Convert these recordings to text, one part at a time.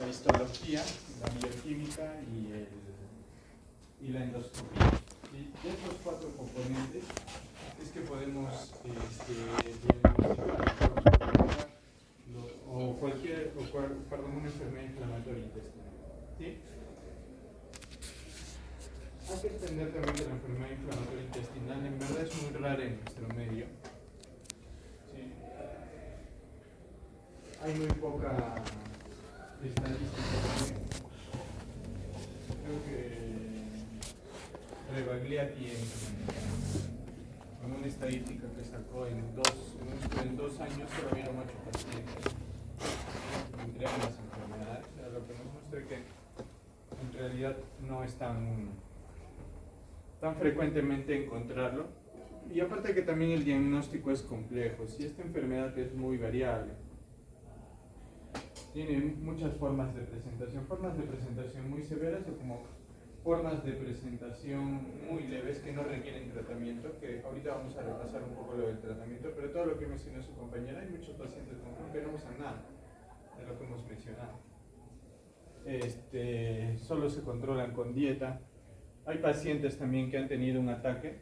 la histología, la bioquímica y la endoscopía. Y de estos cuatro componentes es que podemos diagnosticar una enfermedad inflamatoria intestinal. ¿Sí? Hay que entender también que la enfermedad inflamatoria intestinal en verdad es muy rara en nuestro medio. ¿Sí? Hay muy poca estadística. Creo que Rebagliati en una estadística que sacó en dos años solo vieron 8 pacientes entre ambas enfermedades, lo que nos muestra que en realidad no es tan frecuentemente encontrarlo. Y aparte que también el diagnóstico es complejo. Si esta enfermedad es muy variable, tiene muchas formas de presentación muy severas o como formas de presentación muy leves que no requieren tratamiento, que ahorita vamos a repasar un poco lo del tratamiento, pero todo lo que mencionó su compañera, hay muchos pacientes con Crohn que no usan nada de lo que hemos mencionado. Solo se controlan con dieta. Hay pacientes también que han tenido un ataque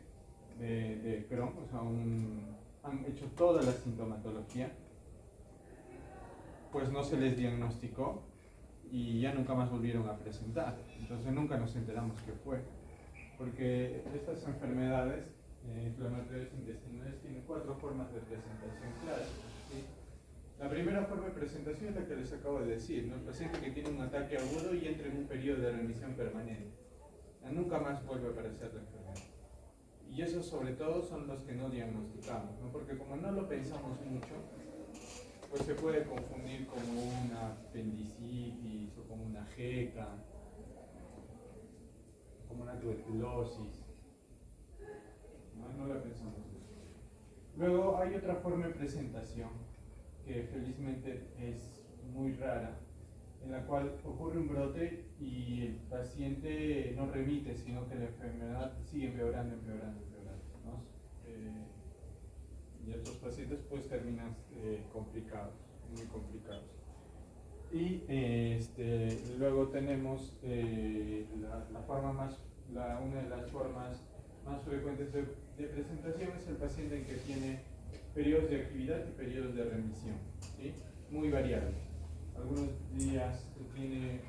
de Crohn, o sea, han hecho toda la sintomatología, pues no se les diagnosticó y ya nunca más volvieron a presentar. Entonces nunca nos enteramos qué fue. Porque estas enfermedades inflamatorias intestinales tienen 4 formas de presentación clásicas. ¿Sí? La primera forma de presentación es la que les acabo de decir, ¿no? El paciente que tiene un ataque agudo y entra en un periodo de remisión permanente. Nunca más vuelve a aparecer la enfermedad. Y esos sobre todo son los que no diagnosticamos, ¿no? Porque como no lo pensamos mucho, pues se puede confundir como una apendicitis o como una jeca, como una tuberculosis. No la pensamos mucho. Luego hay otra forma de presentación que felizmente es muy rara, en la cual ocurre un brote y el paciente no remite, sino que la enfermedad sigue empeorando, ¿no? Y estos pacientes pues terminan complicados, muy complicados. Y luego tenemos una de las formas más frecuentes de presentación es el paciente que tiene periodos de actividad y periodos de remisión, ¿sí? Muy variables. Algunos días tiene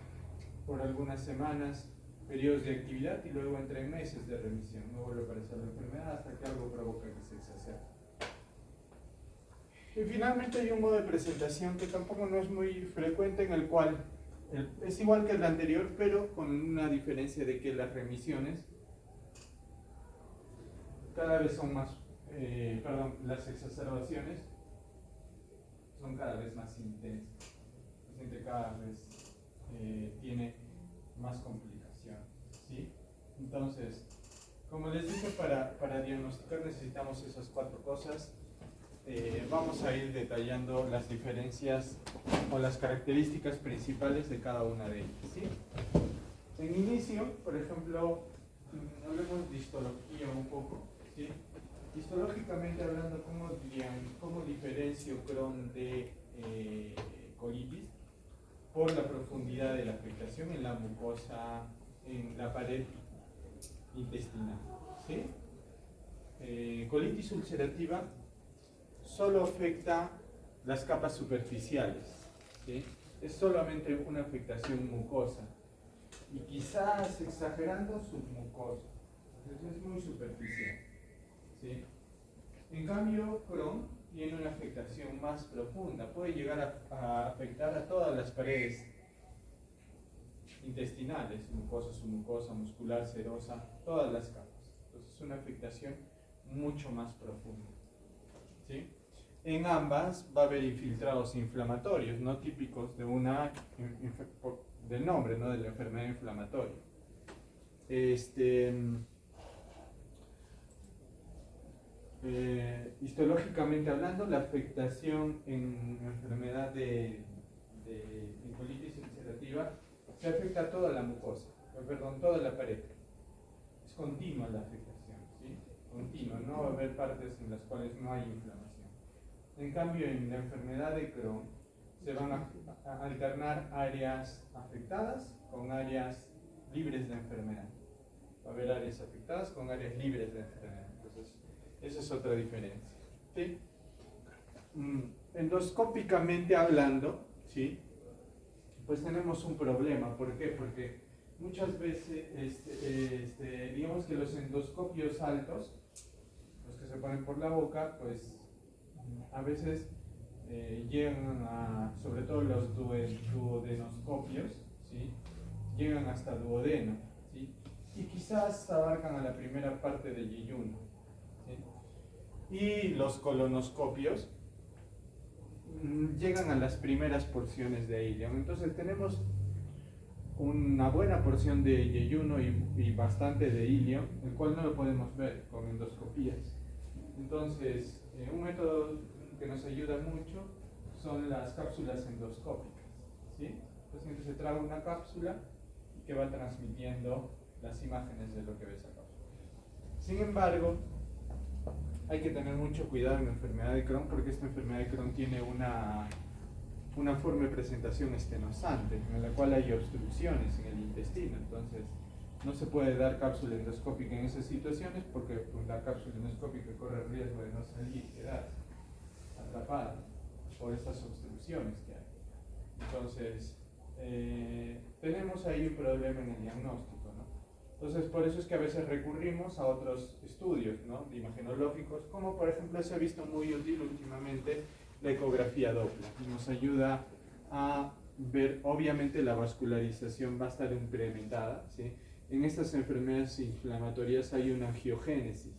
por algunas semanas periodos de actividad y luego entra en meses de remisión. No vuelve a aparecer la enfermedad hasta que algo provoca que se exacerbe. Y finalmente hay un modo de presentación que tampoco no es muy frecuente, en el cual es igual que el anterior, pero con una diferencia de que las remisiones cada vez son más, las exacerbaciones son cada vez más intensas. El paciente cada vez tiene más complicaciones, ¿sí? Entonces, como les dije, para diagnosticar necesitamos esas 4 cosas. Vamos a ir detallando las diferencias o las características principales de cada una de ellas, ¿sí? En inicio, por ejemplo, hablemos de histología un poco, ¿sí? Histológicamente hablando, ¿cómo diferencio Crohn de colitis? Por la profundidad de la afectación en la mucosa, en la pared intestinal, ¿sí? Colitis ulcerativa solo afecta las capas superficiales, ¿sí? Es solamente una afectación mucosa y quizás exagerando submucosa, entonces es muy superficial, ¿sí? En cambio, Crohn tiene una afectación más profunda, puede llegar a afectar a todas las paredes intestinales, mucosa, submucosa, muscular, serosa, todas las capas. Entonces es una afectación mucho más profunda, ¿sí? En ambas va a haber infiltrados inflamatorios, no típicos de del nombre, ¿no? De la enfermedad inflamatoria. Histológicamente hablando, la afectación en enfermedad de colitis ulcerativa se afecta a toda la mucosa, toda la pared. Es continua la afectación, ¿sí? Continua, no va a haber partes en las cuales no hay inflamación. En cambio, en la enfermedad de Crohn, se van a alternar áreas afectadas con áreas libres de enfermedad. Va a haber áreas afectadas con áreas libres de enfermedad. Entonces, esa es otra diferencia. ¿Sí? Endoscópicamente hablando, ¿sí? Pues tenemos un problema. ¿Por qué? Porque muchas veces, digamos que los endoscopios altos, los que se ponen por la boca, pues a veces llegan a, sobre todo los duodenoscopios, ¿sí? Llegan hasta duodeno, ¿sí? Y quizás abarcan a la primera parte del yeyuno, ¿sí? Y los colonoscopios llegan a las primeras porciones de ilion. Entonces tenemos una buena porción de yeyuno y bastante de ilion, el cual no lo podemos ver con endoscopías. Entonces, un método que nos ayuda mucho son las cápsulas endoscópicas, ¿sí? El paciente se traga una cápsula que va transmitiendo las imágenes de lo que ve esa cápsula. Sin embargo, hay que tener mucho cuidado en la enfermedad de Crohn, porque esta enfermedad de Crohn tiene una forma de presentación estenosante, en la cual hay obstrucciones en el intestino. Entonces, no se puede dar cápsula endoscópica en esas situaciones, porque pues, la cápsula endoscópica corre el riesgo de no salir y quedarse atrapada por estas obstrucciones que hay. Entonces, tenemos ahí un problema en el diagnóstico, ¿no? Entonces, por eso es que a veces recurrimos a otros estudios, ¿no?, imagenológicos, como por ejemplo se ha visto muy útil últimamente la ecografía Doppler, que nos ayuda a ver, obviamente la vascularización va a estar incrementada, ¿sí? En estas enfermedades inflamatorias hay una angiogénesis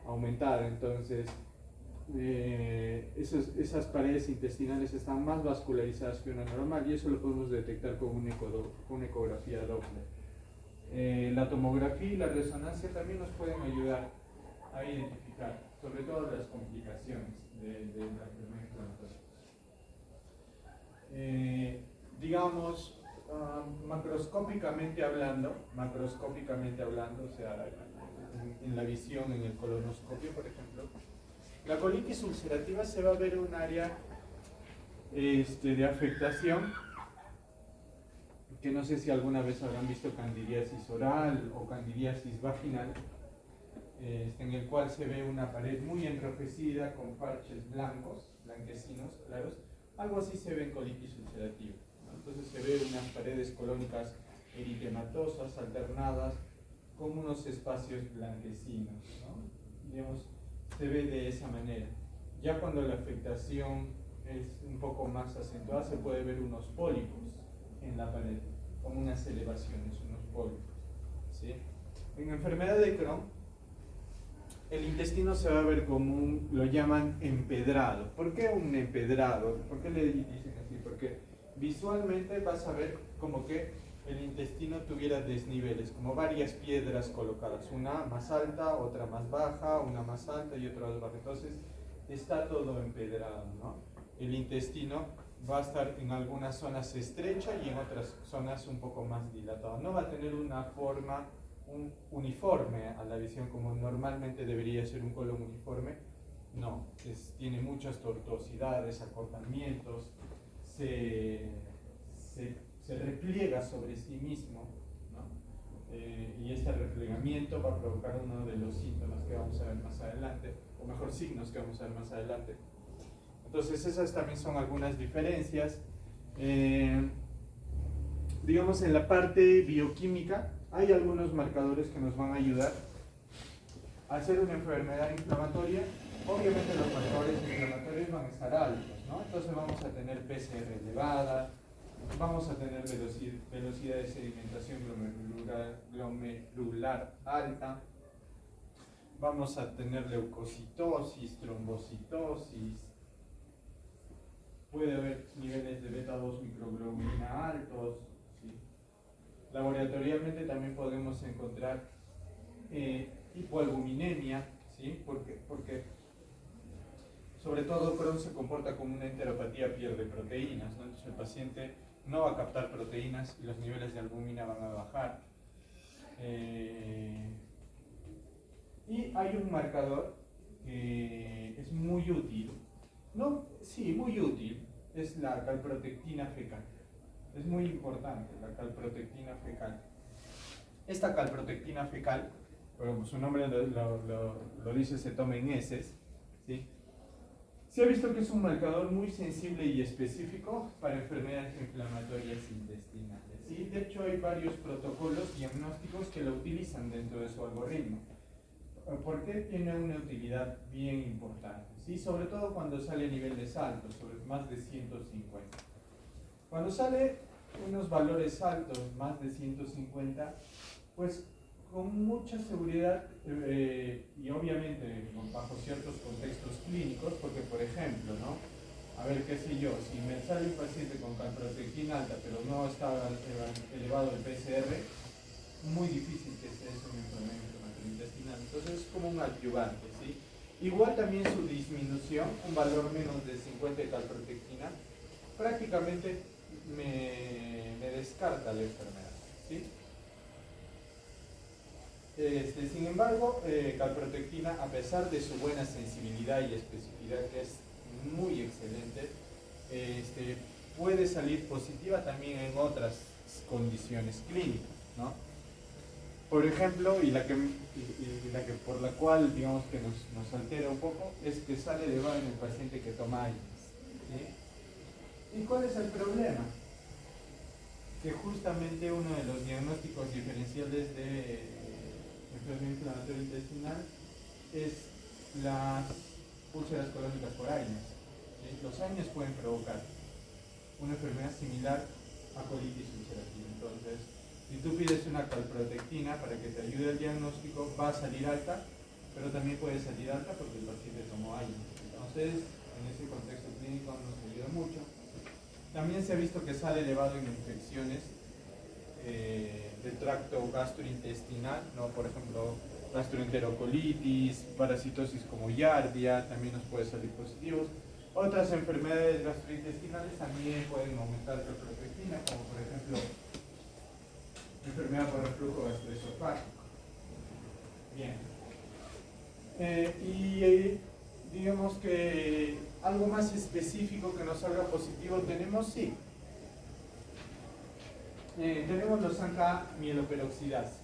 aumentada, entonces esas paredes intestinales están más vascularizadas que una normal, y eso lo podemos detectar con una ecografía Doppler. La tomografía y la resonancia también nos pueden ayudar a identificar, sobre todo las complicaciones de la enfermedad inflamatoria. Digamos, macroscópicamente hablando, o sea, en la visión, en el colonoscopio, por ejemplo, la colitis ulcerativa se va a ver un área de afectación, que no sé si alguna vez habrán visto candidiasis oral o candidiasis vaginal, en el cual se ve una pared muy enrojecida con parches blancos, blanquecinos, claros. Algo así se ve en colitis ulcerativa, ¿no? Entonces se ve unas paredes colónicas eritematosas alternadas con unos espacios blanquecinos, ¿no? Digamos, se ve de esa manera. Ya cuando la afectación es un poco más acentuada, se puede ver unos pólipos en la pared, como unas elevaciones, unos pólipos, ¿sí? En enfermedad de Crohn, el intestino se va a ver como lo llaman empedrado. ¿Por qué un empedrado? ¿Por qué le dicen así? Porque visualmente vas a ver como que el intestino tuviera desniveles, como varias piedras colocadas, una más alta, otra más baja, una más alta y otra más baja. Entonces está todo empedrado, ¿no? El intestino va a estar en algunas zonas estrecho y en otras zonas un poco más dilatado. No va a tener una forma uniforme a la visión como normalmente debería ser un colon uniforme. No, tiene muchas tortuosidades, acortamientos, se repliega sobre sí mismo, ¿no? Y este replegamiento va a provocar uno de los síntomas que vamos a ver más adelante, o mejor, signos que vamos a ver más adelante. Entonces esas también son algunas diferencias. Digamos, en la parte bioquímica hay algunos marcadores que nos van a ayudar a hacer una enfermedad inflamatoria. Obviamente los marcadores inflamatorios van a estar altos, ¿no? Entonces vamos a tener PCR elevada, vamos a tener velocidad de sedimentación glomerular alta, vamos a tener leucocitosis, trombocitosis, puede haber niveles de beta-2 microglobulina altos, ¿sí? Laboratorialmente también podemos encontrar hipoalbuminemia, ¿sí? Porque sobre todo Crohn se comporta como una enteropatía, pierde proteínas, ¿no? Entonces el paciente no va a captar proteínas y los niveles de albúmina van a bajar. Y hay un marcador que es muy útil, muy útil, es la calprotectina fecal. Es muy importante la calprotectina fecal. Esta calprotectina fecal, como su nombre lo dice, se toma en heces, ¿sí? Se ha visto que es un marcador muy sensible y específico para enfermedades inflamatorias intestinales. ¿Sí? De hecho, hay varios protocolos diagnósticos que lo utilizan dentro de su algoritmo. ¿Por qué? Tiene una utilidad bien importante, ¿sí? Sobre todo cuando sale a niveles altos, sobre más de 150. Cuando sale unos valores altos, más de 150, pues con mucha seguridad y obviamente bajo ciertos contextos clínicos, porque por ejemplo, ¿no? A ver, qué sé yo, si me sale un paciente con calprotectina alta, pero no está elevado el PCR, muy difícil que sea eso una enfermedad inflamatoria intestinal. Entonces es como un adyuvante, ¿sí? Igual también su disminución, un valor menos de 50 de calprotectina, prácticamente me descarta la enfermedad, ¿sí? Sin embargo, calprotectina, a pesar de su buena sensibilidad y especificidad, que es muy excelente, puede salir positiva también en otras condiciones clínicas, ¿no? Por ejemplo, por la cual digamos que nos altera un poco, es que sale elevado en el paciente que toma AINES, ¿sí? ¿Y cuál es el problema? Que justamente uno de los diagnósticos diferenciales de enfermedad inflamatoria intestinal es las úlceras colónicas por AINES. ¿Sí? Los AINES pueden provocar una enfermedad similar a colitis ulcerativa. Entonces, si tú pides una calprotectina para que te ayude al diagnóstico, va a salir alta, pero también puede salir alta porque el paciente tomó AINES. Entonces, en ese contexto clínico nos ayuda mucho. También se ha visto que sale elevado en infecciones del tracto gastrointestinal, ¿no? Por ejemplo, gastroenterocolitis, parasitosis como Yardia, también nos puede salir positivos. Otras enfermedades gastrointestinales también pueden aumentar la calprotectina, como por ejemplo enfermedad por reflujo gastroesofágico. Bien. Digamos que algo más específico que nos salga positivo tenemos, sí. Tenemos los ANCA-mieloperoxidasa.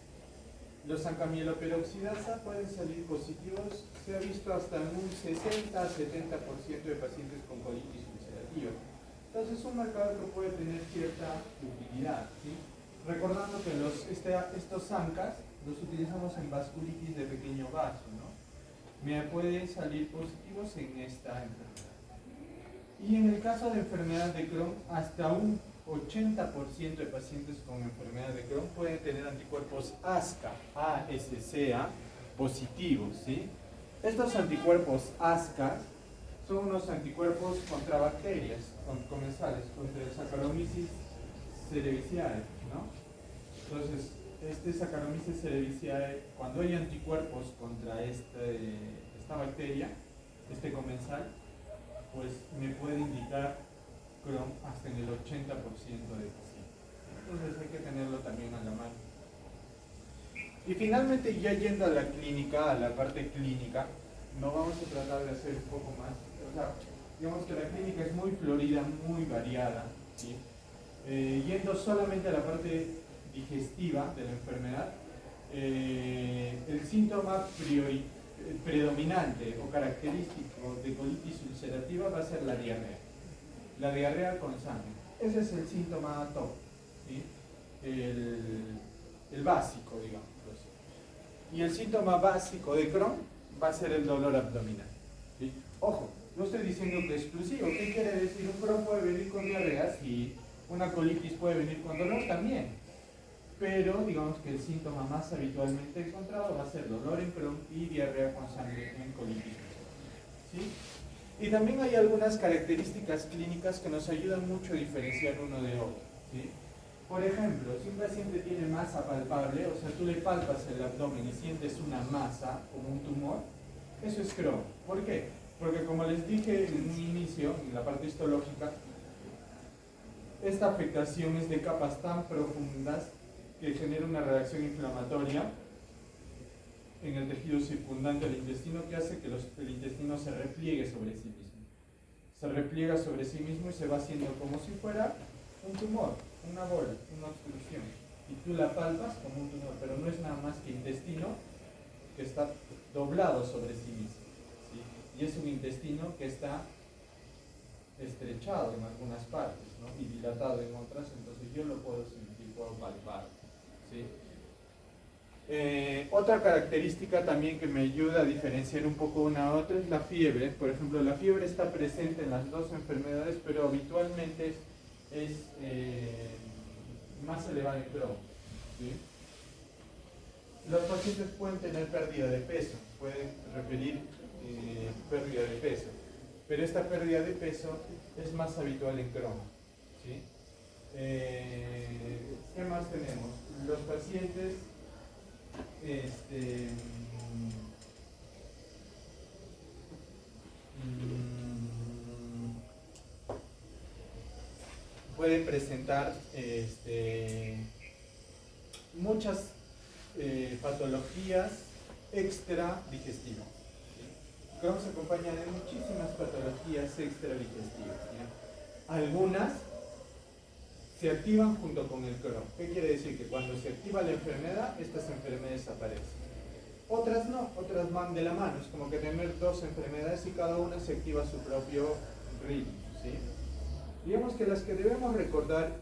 Los ANCA-mieloperoxidasa pueden salir positivos, se ha visto hasta en un 60-70% de pacientes con colitis ulcerativa. Entonces es un marcador que puede tener cierta utilidad, ¿sí? Recordando que estos ANCAs los utilizamos en vasculitis de pequeño vaso, ¿no? Me pueden salir positivos en esta enfermedad. Y en el caso de enfermedad de Crohn, hasta un 80% de pacientes con enfermedad de Crohn pueden tener anticuerpos ASCA positivos, ¿sí? Estos anticuerpos ASCA son unos anticuerpos contra bacterias comensales, contra el Saccharomyces cerevisiae, ¿no? Entonces, Saccharomyces cerevisiae, cuando hay anticuerpos contra esta bacteria, comensal, pues me puede indicar Crohn hasta en el 80% de pacientes. Entonces hay que tenerlo también a la mano. Y finalmente, ya yendo a la clínica, a la parte clínica, no vamos a tratar de hacer un poco más. O sea, digamos que la clínica es muy florida, muy variada, ¿sí? Yendo solamente a la parte digestiva de la enfermedad, el síntoma predominante o característico de colitis ulcerativa va a ser la diarrea. La diarrea con sangre. Ese es el síntoma top, ¿sí? El básico, digamos. Y el síntoma básico de Crohn va a ser el dolor abdominal, ¿sí? Ojo, no estoy diciendo que es exclusivo. ¿Qué quiere decir? Un Crohn puede venir con diarrea, sí. Una colitis puede venir con dolor también. Pero digamos que el síntoma más habitualmente encontrado va a ser dolor en Crohn y diarrea con sangre en colitis, ¿sí? Y también hay algunas características clínicas que nos ayudan mucho a diferenciar uno de otro, ¿sí? Por ejemplo, si un paciente tiene masa palpable, o sea, tú le palpas el abdomen y sientes una masa como un tumor, eso es Crohn. ¿Por qué? Porque como les dije en un inicio, en la parte histológica, esta afectación es de capas tan profundas que genera una reacción inflamatoria en el tejido circundante al intestino que hace que el intestino se repliegue sobre sí mismo. se repliega sobre sí mismo y se va haciendo como si fuera un tumor, una bola, una obstrucción. Y tú la palpas como un tumor, pero no es nada más que intestino que está doblado sobre sí mismo, ¿sí? Y es un intestino que está estrechado en algunas partes, ¿no? Y dilatado en otras, entonces yo lo puedo sentir, puedo palpar, ¿sí? Otra característica también que me ayuda a diferenciar un poco una a otra es la fiebre. Por ejemplo, la fiebre está presente en las dos enfermedades, pero habitualmente es más elevada en Crohn, ¿sí? Los pacientes pueden tener pérdida de peso, pueden referir pérdida de peso, pero esta pérdida de peso es más habitual en Crohn, ¿sí? ¿Qué más tenemos? Los pacientes pueden presentar muchas patologías extra digestivas. ¿Sí? Crohn se acompaña de muchísimas patologías extra digestivas, ¿sí? Algunas se activan junto con el Crohn. ¿Qué quiere decir? Que cuando se activa la enfermedad, estas enfermedades aparecen. Otras no, otras van de la mano. Es como que tener dos enfermedades y cada una se activa a su propio ritmo, ¿sí? Digamos que las que debemos recordar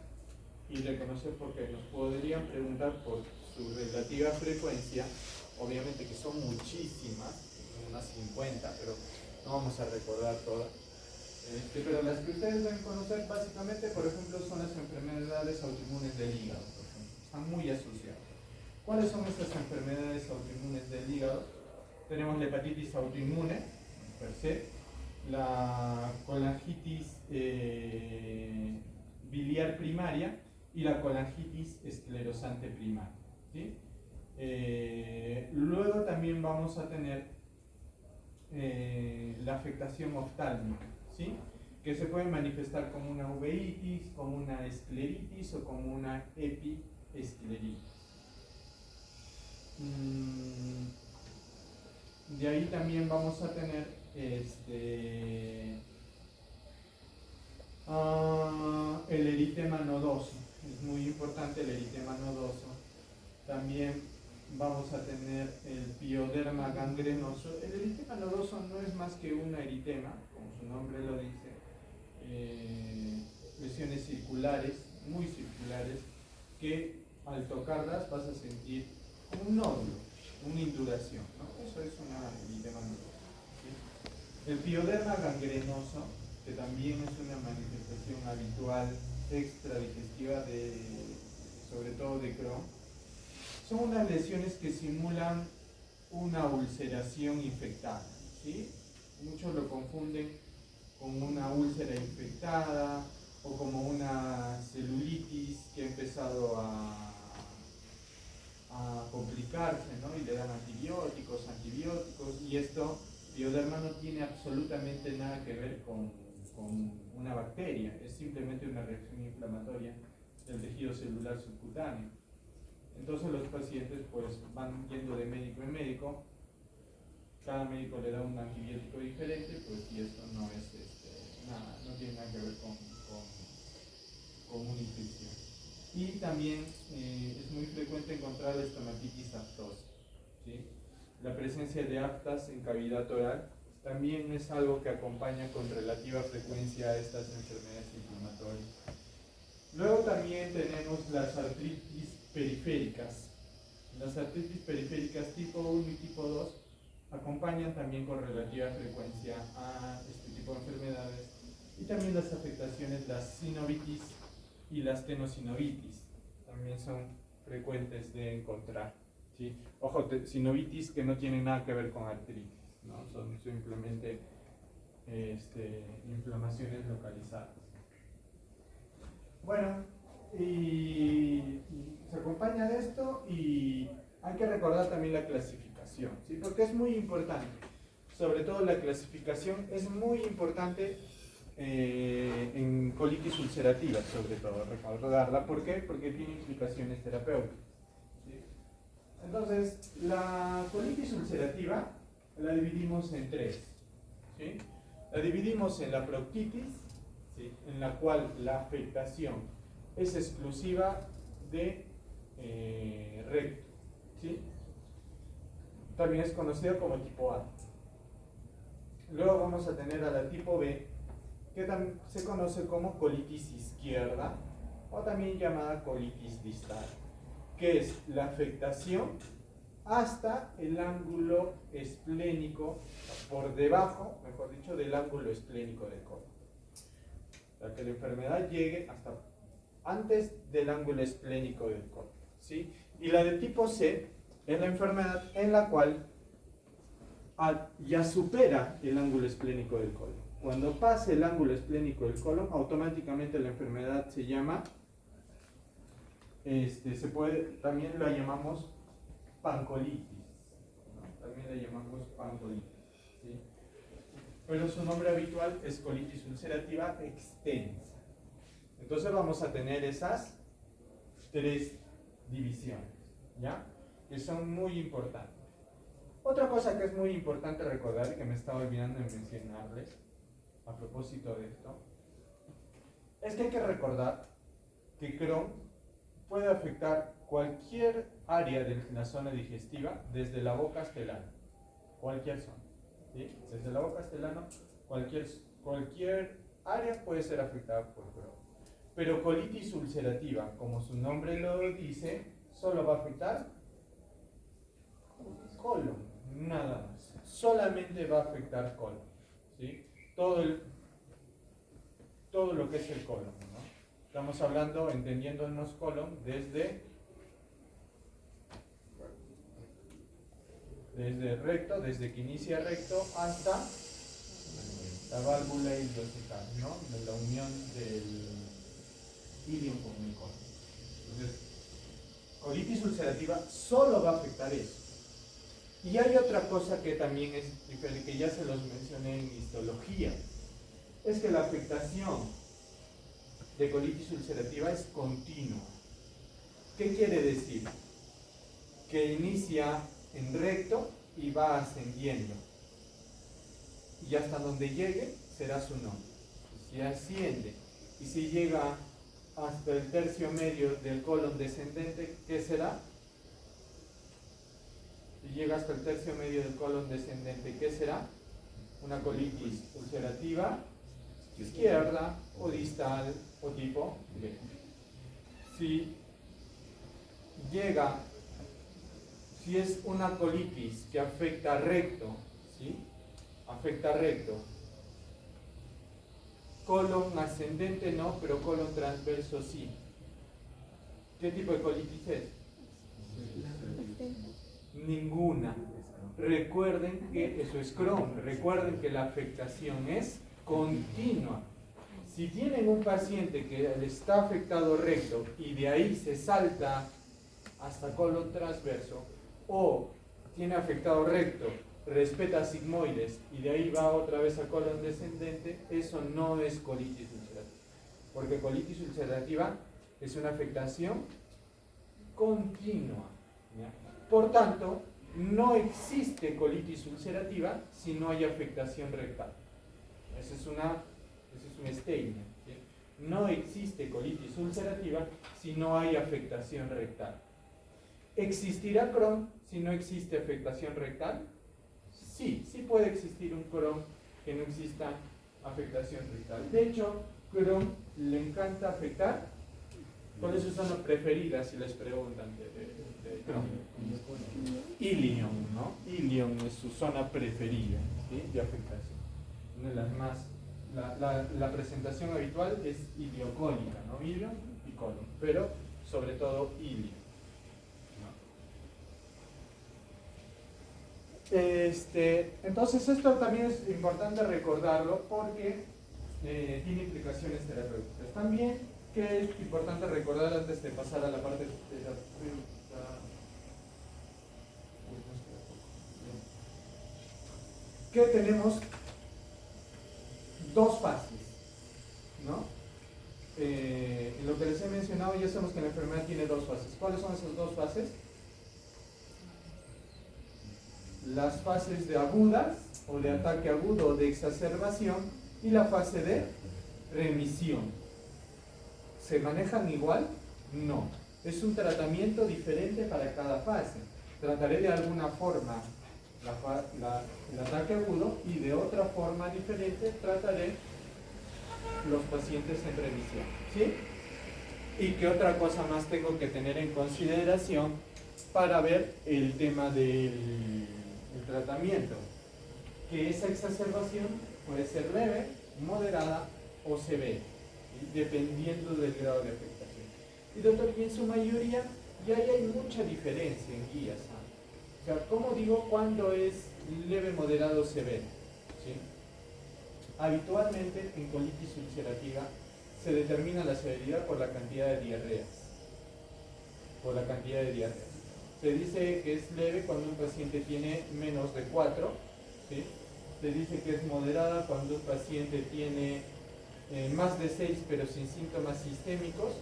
y reconocer, porque nos podrían preguntar por su relativa frecuencia, obviamente que son muchísimas, unas 50, pero no vamos a recordar todas. Pero las que ustedes deben conocer básicamente, por ejemplo, son las enfermedades autoinmunes del hígado, por ejemplo. Están muy asociadas. ¿Cuáles son estas enfermedades autoinmunes del hígado? Tenemos la hepatitis autoinmune, per se, la colangitis biliar primaria y la colangitis esclerosante primaria, ¿sí? Luego también vamos a tener la afectación oftálmica, ¿sí? Que se puede manifestar como una uveitis, como una escleritis o como una epiescleritis. De ahí también vamos a tener el eritema nodoso. Es muy importante el eritema nodoso. También vamos a tener el pioderma gangrenoso. El eritema nodoso no es más que una eritema, como su nombre lo dice, lesiones circulares, muy circulares, que al tocarlas vas a sentir un nódulo, una induración, ¿no? Eso es una eritema nodoso, ¿sí? El pioderma gangrenoso, que también es una manifestación habitual extradigestiva sobre todo de Crohn, son unas lesiones que simulan una ulceración infectada, ¿sí? Muchos lo confunden con una úlcera infectada o como una celulitis que ha empezado a complicarse, ¿no? Y le dan antibióticos, y esto, pioderma no tiene absolutamente nada que ver con una bacteria, es simplemente una reacción inflamatoria del tejido celular subcutáneo. Entonces los pacientes pues van yendo de médico en médico, cada médico le da un antibiótico diferente, pues y esto no es nada, no tiene nada que ver con una infección. Y también es muy frecuente encontrar la estomatitis aftosa, ¿sí? La presencia de aftas en cavidad oral también es algo que acompaña con relativa frecuencia a estas enfermedades inflamatorias. Luego también tenemos las artritis periféricas. Las artritis periféricas tipo 1 y tipo 2 acompañan también con relativa frecuencia a este tipo de enfermedades, y también las afectaciones, las sinovitis y las tenosinovitis también son frecuentes de encontrar, ¿sí? Ojo, sinovitis que no tienen nada que ver con artritis, ¿no? Son simplemente inflamaciones localizadas. Bueno, y se acompaña de esto, y hay que recordar también la clasificación, ¿sí? Porque es muy importante, sobre todo la clasificación es muy importante en colitis ulcerativa, sobre todo, recordarla. ¿Por qué? Porque tiene implicaciones terapéuticas, ¿sí? Entonces, la colitis ulcerativa la dividimos en tres, ¿sí? La dividimos en la proctitis, ¿sí?, en la cual la afectación es exclusiva de recto, ¿sí? También es conocida como tipo A. Luego vamos a tener a la tipo B, que también se conoce como colitis izquierda o también llamada colitis distal, que es la afectación hasta el ángulo esplénico, por debajo, mejor dicho, del ángulo esplénico del colon. Para que la enfermedad llegue hasta antes del ángulo esplénico del colon, ¿sí? Y la de tipo C es la enfermedad en la cual ya supera el ángulo esplénico del colon. Cuando pase el ángulo esplénico del colon, automáticamente la enfermedad se llama, también la llamamos pancolitis, ¿no? También la llamamos pancolitis, ¿sí? Pero su nombre habitual es colitis ulcerativa extensa. Entonces vamos a tener esas tres divisiones, ¿ya?, que son muy importantes. Otra cosa que es muy importante recordar y que me estaba olvidando de mencionarles a propósito de esto, es que hay que recordar que Crohn puede afectar cualquier área de la zona digestiva desde la boca hasta el ano, cualquier zona, ¿sí? Desde la boca hasta el ano, cualquier área puede ser afectada por Crohn. Pero colitis ulcerativa, como su nombre lo dice, solo va a afectar colon, nada más. Solamente va a afectar colon, ¿sí? Todo lo que es el colon, ¿no? Estamos hablando, entendiéndonos colon desde recto, desde que inicia recto hasta la válvula ileocecal, ¿no?, de la unión del ilion con el colon. Entonces, colitis ulcerativa solo va a afectar eso. Y hay otra cosa que también es diferente, que ya se los mencioné en histología, es que la afectación de colitis ulcerativa es continua. ¿Qué quiere decir? Que inicia en recto y va ascendiendo. Y hasta donde llegue será su nombre. Si asciende y si llega hasta el tercio medio del colon descendente, ¿qué será? Si llega hasta el tercio medio del colon descendente, ¿qué será? Una colitis ulcerativa izquierda o distal o tipo B. Si es una colitis que afecta recto, ¿sí?, afecta recto, colon ascendente no, pero colon transverso sí. ¿Qué tipo de colitis es? Ninguna. Recuerden que eso es Crohn. Recuerden que la afectación es continua. Si tienen un paciente que le está afectado recto y de ahí se salta hasta colon transverso, o tiene afectado recto, respeta sigmoides y de ahí va otra vez a colon descendente, eso no es colitis ulcerativa, porque colitis ulcerativa es una afectación continua, ¿ya? Por tanto, no existe colitis ulcerativa si no hay afectación rectal. Ese es un statement, ¿sí? No existe colitis ulcerativa si no hay afectación rectal. ¿Existirá Crohn si no existe afectación rectal? Sí, sí puede existir un Crohn que no exista afectación rectal. De hecho, Crohn le encanta afectar. ¿Cuál es su zona preferida si les preguntan de Crohn? Ilion, ¿no? Ilion es su zona preferida, ¿sí?, de afectación. Una de las más, la presentación habitual es iliocólica, ¿no? Ilion y colon, pero sobre todo ilion. Entonces esto también es importante recordarlo porque tiene implicaciones terapéuticas. También, que es importante recordar antes de pasar a la parte terapéutica, que tenemos dos fases, ¿no? En lo que les he mencionado ya sabemos que la enfermedad tiene dos fases. ¿Cuáles son esas dos fases? las fases de agudas o de ataque agudo o de exacerbación y la fase de remisión. ¿Se manejan igual? No. Es un tratamiento diferente para cada fase. Trataré de alguna forma el ataque agudo y de otra forma diferente trataré los pacientes en remisión. ¿Sí? ¿Y qué otra cosa más tengo que tener en consideración para ver el tema del tratamiento? Que esa exacerbación puede ser leve, moderada o severa, dependiendo del grado de afectación. Y doctor, y en su mayoría ya hay mucha diferencia en guías, ¿sabes? O sea, ¿cómo digo cuándo es leve, moderado o severo? ¿Sí? Habitualmente en colitis ulcerativa se determina la severidad por la cantidad de diarreas. Por la cantidad de diarreas. Se dice que es leve cuando un paciente tiene menos de 4, ¿sí? Se dice que es moderada cuando un paciente tiene más de 6 pero sin síntomas sistémicos,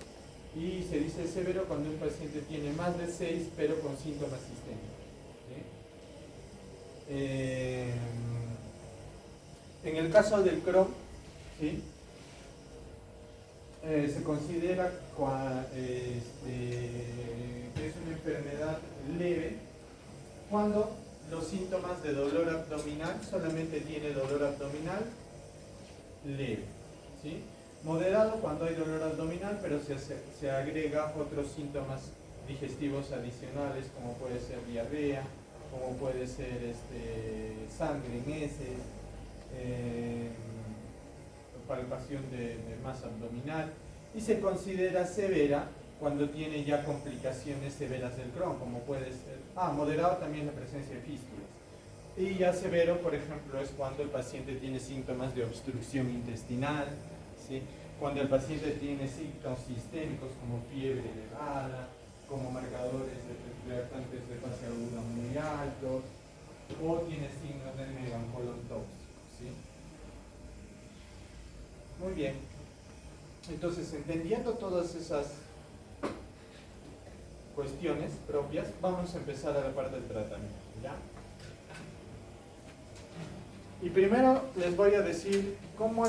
y se dice severo cuando un paciente tiene más de 6 pero con síntomas sistémicos. ¿Sí? En el caso del Crohn, ¿sí? Se considera que es una enfermedad leve cuando los síntomas de dolor abdominal solamente tiene dolor abdominal leve, ¿sí? Moderado cuando hay dolor abdominal pero se agrega otros síntomas digestivos adicionales, como puede ser diarrea, como puede ser sangre en heces, palpación de masa abdominal, y se considera severa cuando tiene ya complicaciones severas del Crohn, como puede ser, moderado también la presencia de fístulas. Y ya severo, por ejemplo, es cuando el paciente tiene síntomas de obstrucción intestinal, ¿sí? Cuando el paciente tiene síntomas sistémicos como fiebre elevada, como marcadores de reactantes de fase aguda muy altos, o tiene signos de megacolon tóxico, ¿sí? Muy bien. Entonces, entendiendo todas esas cuestiones propias, vamos a empezar a la parte del tratamiento, ¿ya? Y primero les voy a decir cómo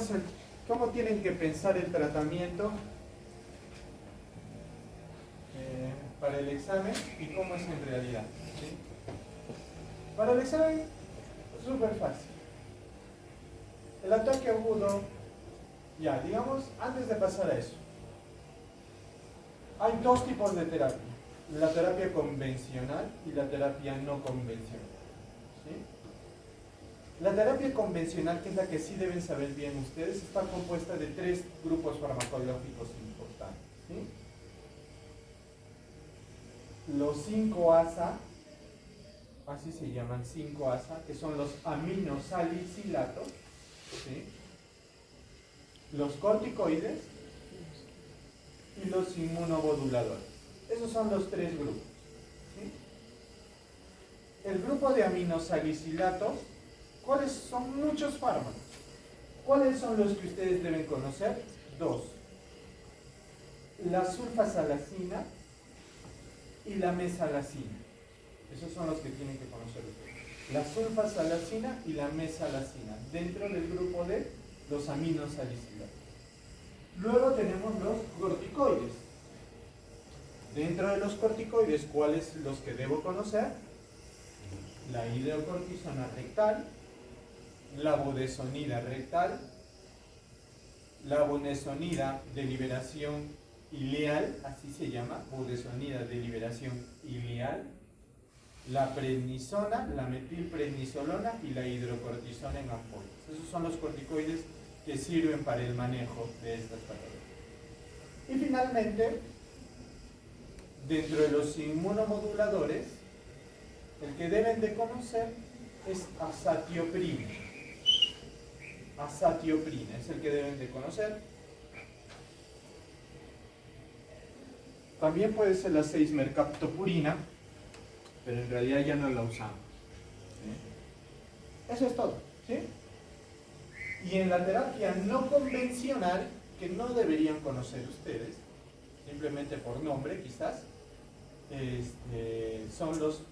tienen que pensar el tratamiento para el examen y cómo es en realidad, ¿sí? Para el examen, súper fácil. El ataque agudo, ya, digamos, antes de pasar a eso, hay dos tipos de terapia: la terapia convencional y la terapia no convencional, ¿sí? La terapia convencional, que es la que sí deben saber bien ustedes, está compuesta de 3 grupos farmacológicos importantes, ¿sí? Los 5-ASA, así se llaman, 5-ASA, que son los aminosalicilatos, ¿sí? Los corticoides y los inmunomoduladores. Esos son los 3 grupos, ¿sí? El grupo de aminosalicilatos, ¿cuáles son? Muchos fármacos. ¿Cuáles son los que ustedes deben conocer? 2. La sulfasalacina y la mesalacina. Esos son los que tienen que conocer ustedes. La sulfasalacina y la mesalacina, dentro del grupo de los aminosalicilatos. Luego tenemos los corticoides. Dentro de los corticoides, ¿cuáles los que debo conocer? La hidrocortisona rectal, la budesonida rectal, la budesonida de liberación ileal, así se llama, budesonida de liberación ileal, la prednisona, la metilprednisolona y la hidrocortisona en ampollas. Esos son los corticoides que sirven para el manejo de estas patologías. Y finalmente, dentro de los inmunomoduladores, el que deben de conocer es azatioprina. Azatioprina es el que deben de conocer. También puede ser la 6-mercaptopurina, pero en realidad ya no la usamos, ¿sí? Eso es todo, ¿sí? Y en la terapia no convencional, que no deberían conocer ustedes, simplemente por nombre quizás, son los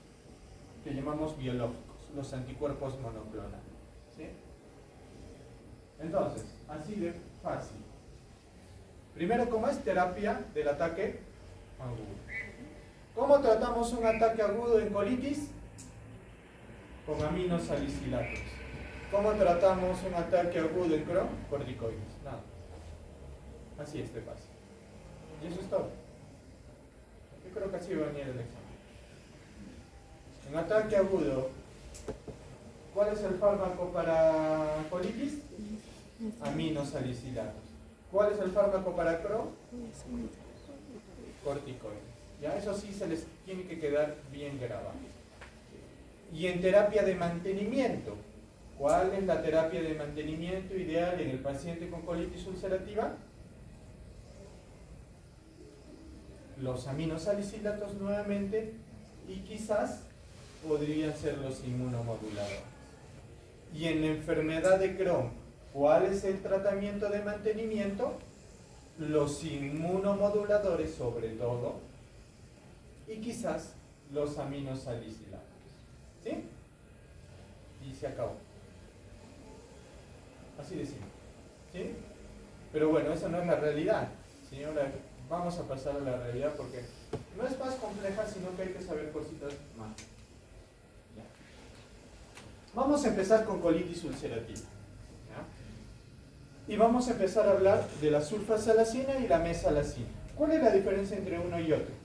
que llamamos biológicos, los anticuerpos monoclonales. ¿Sí? Entonces, así de fácil. Primero, ¿cómo es terapia del ataque agudo? ¿Cómo tratamos un ataque agudo en colitis? Con aminosalicilatos. ¿Cómo tratamos un ataque agudo en Crohn? Corticoides. Nada. Así es de fácil. Y eso es todo. Yo creo que así va a venir el examen. En ataque agudo, ¿cuál es el fármaco para colitis? Aminosalicilatos. ¿Cuál es el fármaco para Crohn? Corticoides. Ya, eso sí se les tiene que quedar bien grabado. Y en terapia de mantenimiento, ¿cuál es la terapia de mantenimiento ideal en el paciente con colitis ulcerativa? Los aminosalicilatos nuevamente, y quizás podrían ser los inmunomoduladores. Y en la enfermedad de Crohn, ¿cuál es el tratamiento de mantenimiento? Los inmunomoduladores sobre todo, y quizás los aminosalicilatos. ¿Sí? Y se acabó. Así de simple. ¿Sí? Pero bueno, esa no es la realidad. ¿Sí? Ahora vamos a pasar a la realidad porque no es más compleja, sino que hay que saber cositas más. ¿Ya? Vamos a empezar con colitis ulcerativa. ¿Ya? Y vamos a empezar a hablar de la sulfasalacina y la mesalacina. ¿Cuál es la diferencia entre uno y otro?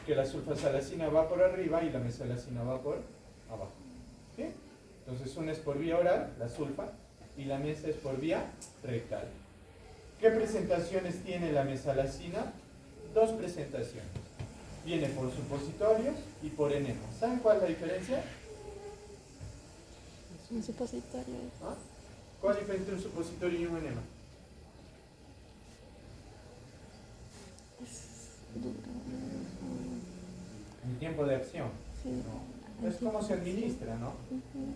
Que la sulfasalacina va por arriba y la mesalacina va por abajo. ¿Sí? Entonces una es por vía oral, la sulfa, y la mesa es por vía rectal. ¿Qué presentaciones tiene la mesalacina? Dos presentaciones. Viene por supositorios y por enema. ¿Saben cuál es la diferencia? Un supositorio. ¿Ah? ¿Cuál es la diferencia entre un supositorio y un enema? Es duro. El tiempo de acción. Sí. ¿No? Es cómo se administra, ¿no? Ujú.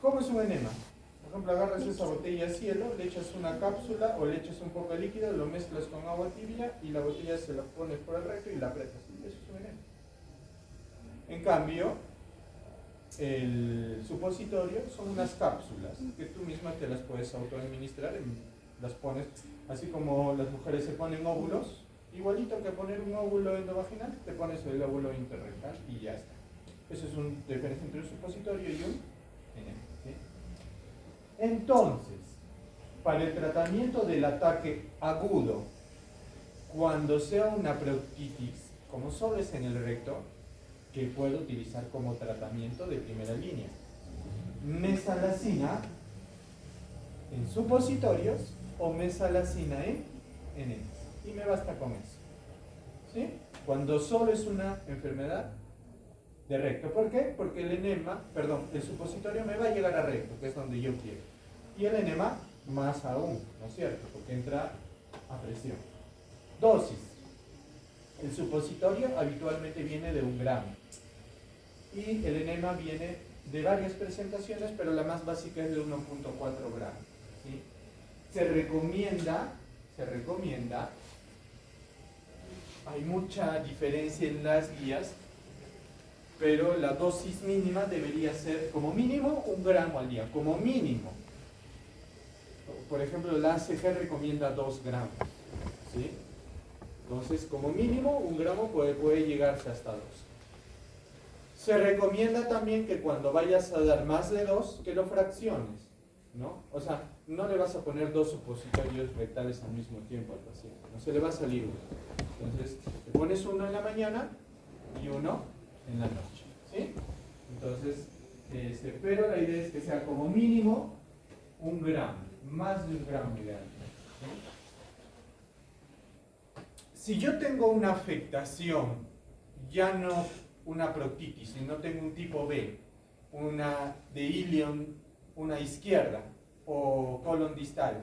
¿Cómo es un enema? Por ejemplo, agarras esa botella a cielo, le echas una cápsula o le echas un poco de líquido, lo mezclas con agua tibia y la botella se la pones por el recto y la aprietas. Y eso es un enema. En cambio, el supositorio son unas cápsulas que tú misma te las puedes autoadministrar, las pones, así como las mujeres se ponen óvulos, igualito que poner un óvulo endovaginal, te pones el óvulo interrectal y ya está. Eso es una diferencia entre un supositorio y un enema. ¿Sí? Entonces, para el tratamiento del ataque agudo, cuando sea una proctitis, como solo es en el recto, que puedo utilizar como tratamiento de primera línea. Mesalacina en supositorios o mesalacina en enemas. Y me basta con eso. ¿Sí? Cuando solo es una enfermedad de recto. ¿Por qué? Porque el supositorio me va a llegar a recto, que es donde yo quiero. Y el enema más aún, ¿no es cierto? Porque entra a presión. Dosis. El supositorio habitualmente viene de 1 gramo. Y el enema viene de varias presentaciones, pero la más básica es de 1.4 gramos. ¿Sí? Se recomienda, hay mucha diferencia en las guías, pero la dosis mínima debería ser como mínimo 1 gramo al día, como mínimo. Por ejemplo, la ACG recomienda 2 gramos. ¿Sí? Entonces, como mínimo 1 gramo puede llegarse hasta 2. Se recomienda también que cuando vayas a dar más de 2, que lo fracciones, ¿no? O sea, no le vas a poner 2 supositorios rectales al mismo tiempo al paciente, no se le va a salir uno. Entonces, te pones uno en la mañana y uno en la noche, ¿sí? Entonces, pero la idea es que sea como mínimo 1 gramo, más de 1 gramo idealmente, ¿sí? Si yo tengo una afectación, ya no una proctitis, si no tengo un tipo B, una de ilion, una izquierda o colon distal,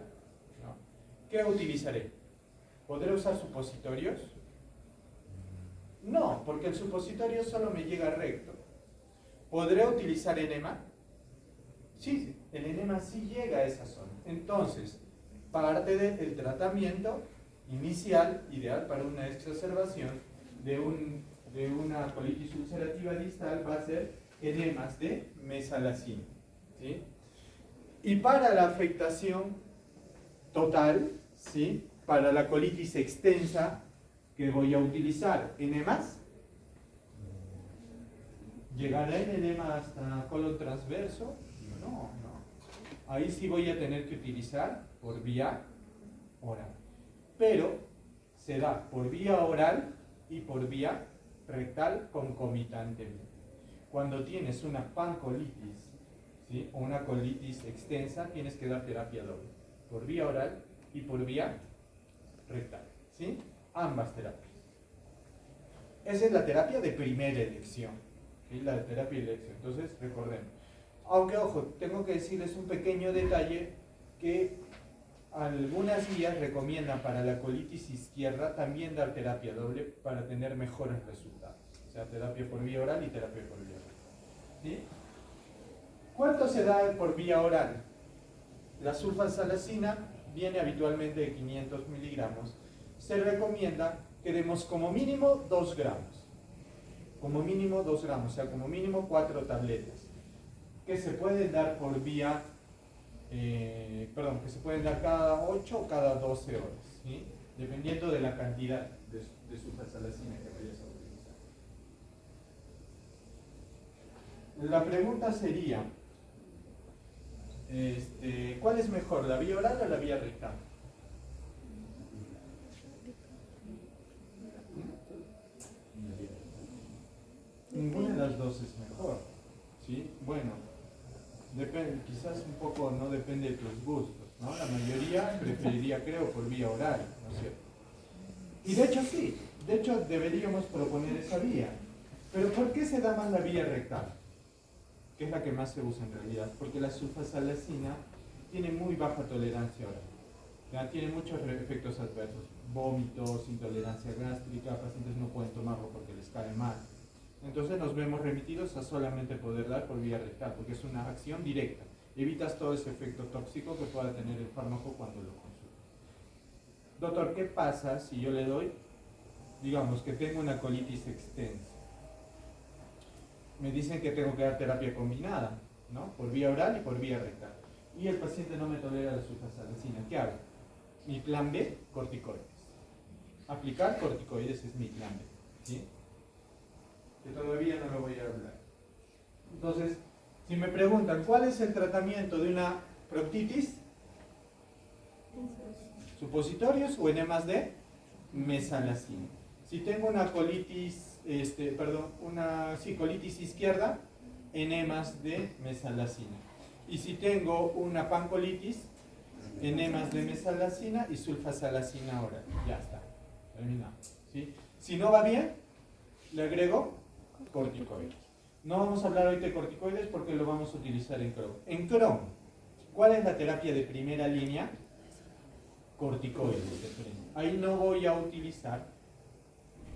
¿no? ¿Qué utilizaré? ¿Podré usar supositorios? No, porque el supositorio solo me llega recto. ¿Podré utilizar enema? Sí, el enema sí llega a esa zona. Entonces, parte del tratamiento inicial, ideal para una exacerbación de un de una colitis ulcerativa distal va a ser enemas de mesalazina, ¿sí? Y para la afectación total, ¿sí? Para la colitis extensa, que voy a utilizar enemas, ¿llegará el enema hasta colon transverso? No. Ahí sí voy a tener que utilizar por vía oral. Pero se da por vía oral y por vía rectal concomitantemente. Cuando tienes una pancolitis, ¿sí? O una colitis extensa, tienes que dar terapia doble, por vía oral y por vía rectal, ¿sí? Ambas terapias. Esa es la terapia de primera elección, ¿sí? La terapia de elección. Entonces, recordemos. Aunque, ojo, tengo que decirles un pequeño detalle que algunas guías recomiendan para la colitis izquierda también dar terapia doble para tener mejores resultados. O sea, terapia por vía oral y terapia por vía oral. ¿Sí? ¿Cuánto se da por vía oral? La sulfasalacina viene habitualmente de 500 miligramos. Se recomienda que demos como mínimo 2 gramos. Como mínimo 2 gramos, o sea, como mínimo 4 tabletas. Que se pueden dar por vía, que se pueden dar cada 8 o cada 12 horas, ¿sí? Dependiendo de la cantidad de sulfasalacina que vayas a utilizar. La pregunta sería, ¿cuál es mejor, la vía oral o la vía rectal? Ninguna de las dos es mejor, ¿sí? Bueno, depende, quizás un poco no depende de tus gustos, ¿no? La mayoría preferiría, creo, por vía oral, ¿no es cierto? Y de hecho sí, de hecho deberíamos proponer esa vía. Pero ¿por qué se da más la vía rectal? Que es la que más se usa en realidad, porque la sulfasalacina tiene muy baja tolerancia oral. ¿Ya? Tiene muchos efectos adversos, vómitos, intolerancia gástrica, pacientes no pueden tomarlo porque les cae mal. Entonces nos vemos remitidos a solamente poder dar por vía rectal, porque es una acción directa. Evitas todo ese efecto tóxico que pueda tener el fármaco cuando lo consumes. Doctor, ¿qué pasa si yo le doy, digamos que tengo una colitis extensa? Me dicen que tengo que dar terapia combinada, ¿no? Por vía oral y por vía rectal. Y el paciente no me tolera la sulfasalacina. ¿Qué hago? Mi plan B, corticoides. Aplicar corticoides es mi plan B, ¿sí? Que todavía no lo voy a hablar. Entonces, si me preguntan ¿cuál es el tratamiento de una proctitis? Supositorios o enemas de mesalazina. Si tengo una colitis, colitis izquierda, enemas de mesalazina. Y si tengo una pancolitis, enemas de mesalazina y sulfasalacina oral. Ya está, terminado, ¿sí? Si no va bien, le agrego corticoides. No vamos a hablar hoy de corticoides porque lo vamos a utilizar en Crohn. En Crohn, ¿cuál es la terapia de primera línea? Corticoides. Ahí no voy a utilizar,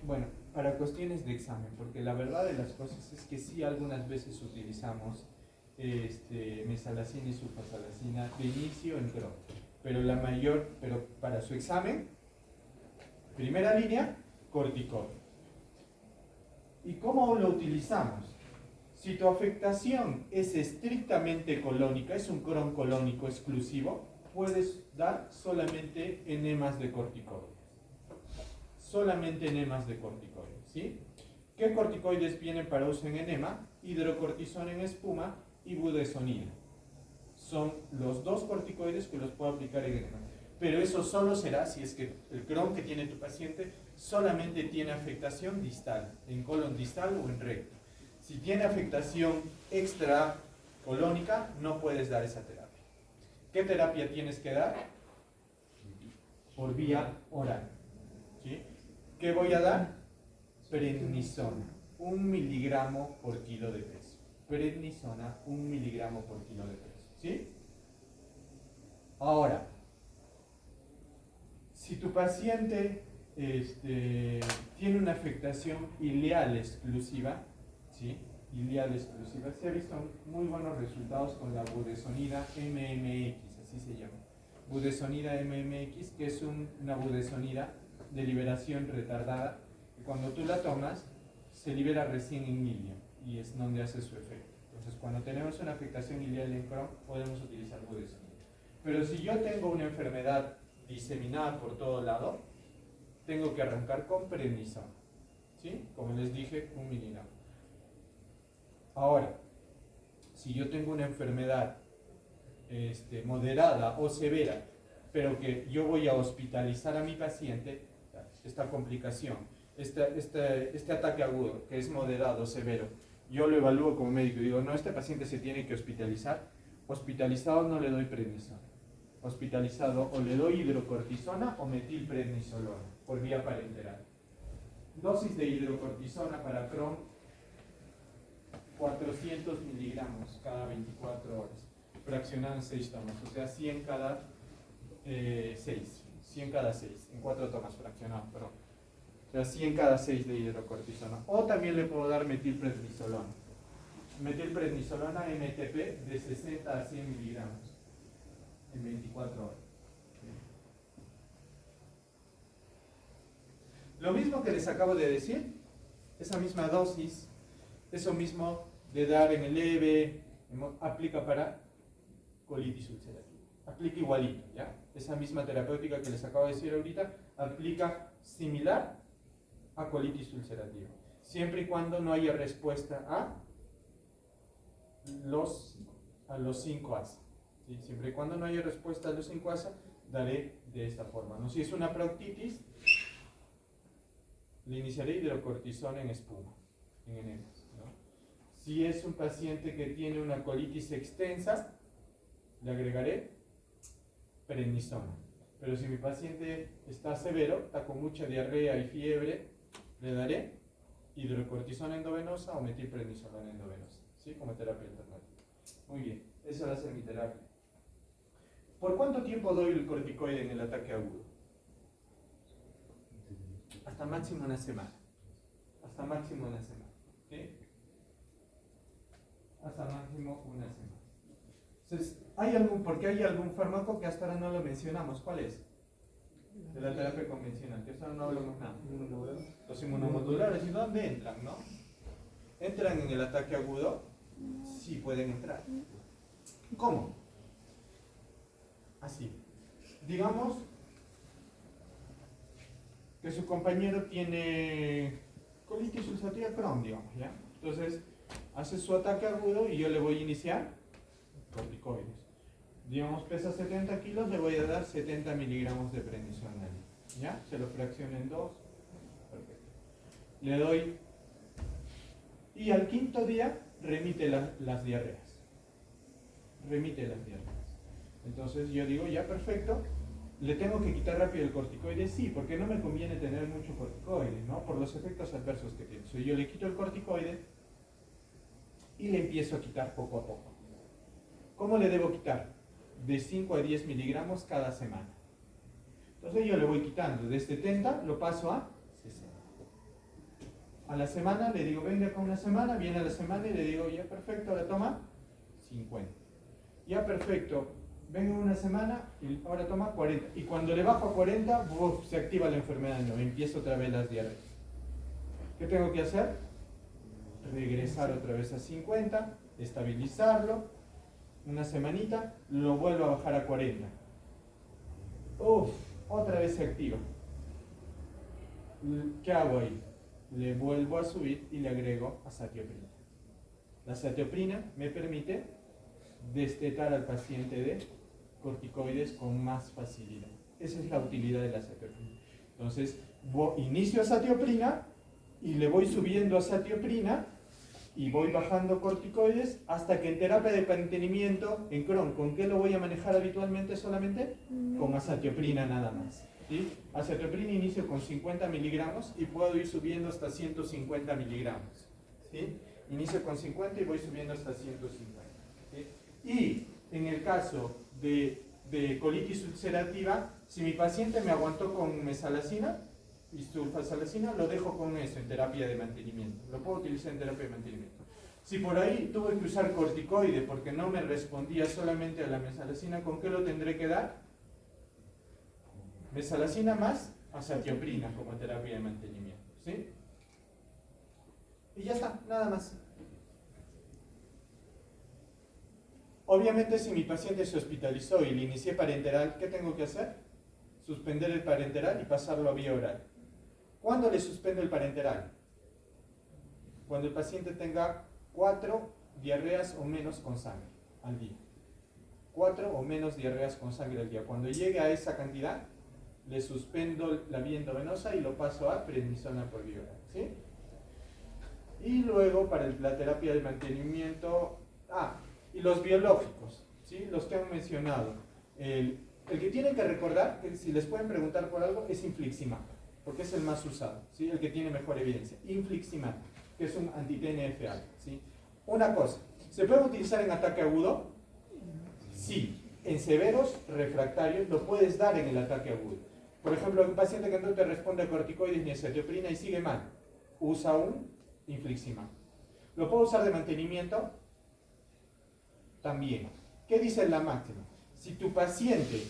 bueno, para cuestiones de examen, porque la verdad de las cosas es que sí algunas veces utilizamos mesalacina y sulfasalacina de inicio en Crohn, pero para su examen, primera línea, corticoides. ¿Y cómo lo utilizamos? Si tu afectación es estrictamente colónica, es un Crohn colónico exclusivo, puedes dar solamente enemas de corticoides. Solamente enemas de corticoides, ¿sí? ¿Qué corticoides vienen para uso en enema? Hidrocortisona en espuma y budesonida. Son los dos corticoides que los puedo aplicar en enema. Pero eso solo será si es que el Crohn que tiene tu paciente solamente tiene afectación distal, en colon distal o en recto. Si tiene afectación extracolónica, no puedes dar esa terapia. ¿Qué terapia tienes que dar? Por vía oral, ¿sí? ¿Qué voy a dar? Prednisona, 1 miligramo por kilo de peso. Prednisona, 1 miligramo por kilo de peso, ¿sí? Ahora, si tu paciente tiene una afectación ileal exclusiva, ¿sí? Ileal exclusiva, se ha visto muy buenos resultados con la budesonida MMX, así se llama. Budesonida MMX, que es una budesonida de liberación retardada, y cuando tú la tomas, se libera recién en ilia y es donde hace su efecto. Entonces, cuando tenemos una afectación ilial en Crohn, podemos utilizar budesonide. Pero si yo tengo una enfermedad diseminada por todo lado, tengo que arrancar con prednisona, ¿sí? Como les dije, 1 miligramo. Ahora, si yo tengo una enfermedad moderada o severa, pero que yo voy a hospitalizar a mi paciente, esta complicación, este ataque agudo, que es moderado o severo, yo lo evalúo como médico y digo, no, este paciente se tiene que hospitalizar. Hospitalizado no le doy prednisona. Hospitalizado o le doy hidrocortisona o metilprednisolona por vía parenteral. Dosis de hidrocortisona para Crohn, 400 miligramos cada 24 horas, fraccionado en 6 tomas, o sea, 100 cada 6, 100 cada 6, en 4 tomas fraccionado, perdón. O sea, 100 cada 6 de hidrocortisona. O también le puedo dar metilprednisolona. Metilprednisolona MTP de 60 a 100 miligramos en 24 horas. Lo mismo que les acabo de decir, esa misma dosis, eso mismo de dar en el EVE, aplica para colitis ulcerativa. Aplica igualito, ¿ya? Esa misma terapéutica que les acabo de decir ahorita, aplica similar a colitis ulcerativa. Siempre y cuando no haya respuesta a los 5 ASA. ¿Sí? Siempre y cuando no haya respuesta a los 5 ASA, daré de esta forma, ¿no? Si es una proctitis, le iniciaré hidrocortisona en espuma, en enemas, ¿no? Si es un paciente que tiene una colitis extensa, le agregaré prednisona. Pero si mi paciente está severo, está con mucha diarrea y fiebre, le daré hidrocortisona endovenosa o metilprednisolona endovenosa, ¿sí? Como terapia alternativa. Muy bien, esa va a ser mi terapia. ¿Por cuánto tiempo doy el corticoide en el ataque agudo? Hasta máximo una semana. Hasta máximo una semana. ¿Sí? Hasta máximo una semana. Entonces, porque hay algún fármaco que hasta ahora no lo mencionamos. ¿Cuál es? De la terapia convencional, que hasta ahora no hablamos nada. Los inmunomodulares, ¿y dónde entran, no? ¿Entran en el ataque agudo? Sí, pueden entrar. ¿Cómo? Así. Digamos que su compañero tiene colitis ulcerativa Crohn, digamos, ¿ya? Entonces, hace su ataque agudo y yo le voy a iniciar corticoides. Digamos, pesa 70 kilos, le voy a dar 70 miligramos de prednisona, ¿ya? Se lo fracciono en 2. Perfecto. Le doy, y al 5.º día remite las diarreas. Remite las diarreas. Entonces yo digo, ya, perfecto. ¿Le tengo que quitar rápido el corticoide? Sí, porque no me conviene tener mucho corticoide, ¿no? Por los efectos adversos que tiene. So, yo le quito el corticoide y le empiezo a quitar poco a poco. ¿Cómo le debo quitar? De 5 a 10 miligramos cada semana. Entonces yo le voy quitando. De 70 lo paso a 60. A la semana le digo, venga acá una semana, viene a la semana y le digo, ya, perfecto, ahora toma 50. Ya, perfecto. Vengo una semana y ahora toma 40. Y cuando le bajo a 40, se activa la enfermedad de nuevo. Empiezo otra vez las diarreas. ¿Qué tengo que hacer? Regresar otra vez a 50, estabilizarlo. Una semanita, lo vuelvo a bajar a 40. Otra vez se activa. ¿Qué hago ahí? Le vuelvo a subir y le agrego azatioprina. La azatioprina me permite destetar al paciente de corticoides con más facilidad. Esa es la utilidad de la azatioprina. Entonces, inicio azatioprina y le voy subiendo azatioprina y voy bajando corticoides hasta que en terapia de mantenimiento, en Crohn, ¿con qué lo voy a manejar habitualmente solamente? Con azatioprina nada más. ¿Sí? Azatioprina inicio con 50 miligramos y puedo ir subiendo hasta 150 miligramos. ¿Sí? Inicio con 50 y voy subiendo hasta 150. ¿Sí? Y en el caso de colitis ulcerativa, si mi paciente me aguantó con mesalazina y sulfasalazina, lo dejo con eso en terapia de mantenimiento. Lo puedo utilizar en terapia de mantenimiento. Si por ahí tuve que usar corticoide porque no me respondía solamente a la mesalazina, ¿con qué lo tendré que dar? Mesalazina más azatioprina como terapia de mantenimiento. ¿Sí? Y ya está, nada más. Obviamente, si mi paciente se hospitalizó y le inicié parenteral, ¿qué tengo que hacer? Suspender el parenteral y pasarlo a vía oral. ¿Cuándo le suspendo el parenteral? Cuando el paciente tenga 4 diarreas o menos con sangre al día. 4 o menos diarreas con sangre al día. Cuando llegue a esa cantidad, le suspendo la vía endovenosa y lo paso a prednisona por vía oral, ¿sí? Y luego para la terapia de mantenimiento, y los biológicos, ¿sí? Los que han mencionado. El que tienen que recordar, que si les pueden preguntar por algo, es infliximab, porque es el más usado, ¿sí? El que tiene mejor evidencia. Infliximab, que es un anti-TNF-alfa, ¿sí? Una cosa, ¿se puede utilizar en ataque agudo? Sí. En severos refractarios lo puedes dar en el ataque agudo. Por ejemplo, un paciente que no te responde a corticoides ni a cetioprina y sigue mal, usa un infliximab. ¿Lo puedo usar de mantenimiento? También. ¿Qué dice la máxima? Si tu paciente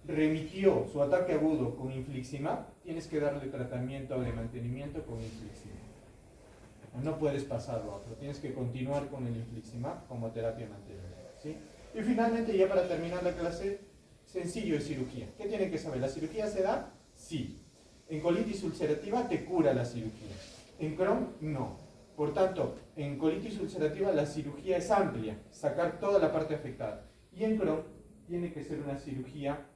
remitió su ataque agudo con infliximab, tienes que darle tratamiento de mantenimiento con infliximab. No puedes pasarlo a otro, tienes que continuar con el infliximab como terapia mantenimiento, ¿sí? Y finalmente, ya para terminar la clase, sencillo de cirugía. ¿Qué tienen que saber? ¿La cirugía se da? Sí. En colitis ulcerativa te cura la cirugía. En Crohn, no. Por tanto, en colitis ulcerativa la cirugía es amplia, sacar toda la parte afectada. Y en Crohn tiene que ser una cirugía,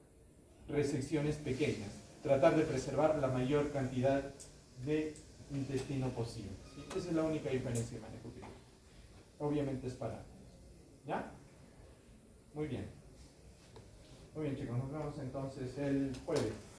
resecciones pequeñas, tratar de preservar la mayor cantidad de intestino posible, ¿sí? Esa es la única diferencia de manejo que tiene. Obviamente es para. ¿Ya? Muy bien. Muy bien, chicos, nos vemos entonces el jueves.